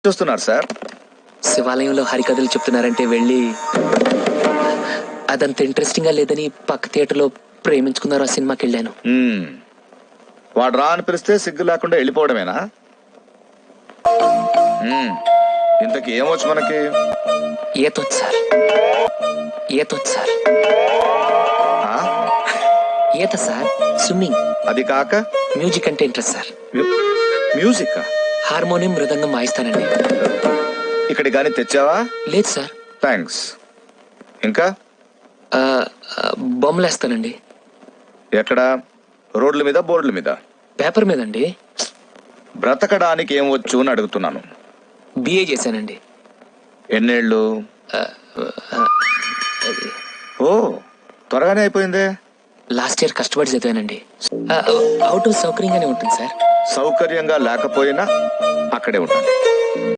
చూస్తున్నారు సార్? శివాలయంలో హరికథలు చెప్తున్నారంటే వెళ్ళి అదంత ఇంట్రెస్టింగ్ గా లేదని పక్క థియేటర్లో ప్రేమించుకున్నారు ఆ సినిమాకి వెళ్ళాను. వాడు రా అని పిలిస్తే సిగ్గు లేకుండా వెళ్ళిపోవడమేనా? ఇంతకి ఏమొచ్చు మనకి? ఈతొచ్చు సార్, ఈతొచ్చు సార్. ఆ? ఈత సార్, స్విమ్మింగ్. అది కాక మ్యూజిక్ అంటే ఇంట్రెస్ట్ సార్. మ్యూజిక్? హార్మోనియం, మృదంగం వాయిస్తానండి. ఇక్కడి కానీ తెచ్చావా? లేదు సార్. థ్యాంక్స్. ఇంకా బొమ్మలేస్తానండి. ఎక్కడ? రోడ్ల మీద, బోర్డుల మీద? పేపర్ మీదండి. బ్రతకడానికి ఏం వచ్చు అని అడుగుతున్నాను. బిఏ చేశానండి. ఎన్నేళ్ళు? ఓ, త్వరగానే అయిపోయిందే. లాస్ట్ ఇయర్ కష్టపడి చదివానండి. అవుట్ సౌకర్యంగానే ఉంటుంది సార్. సౌకర్యంగా లేకపోయినా అక్కడే ఉండాలి.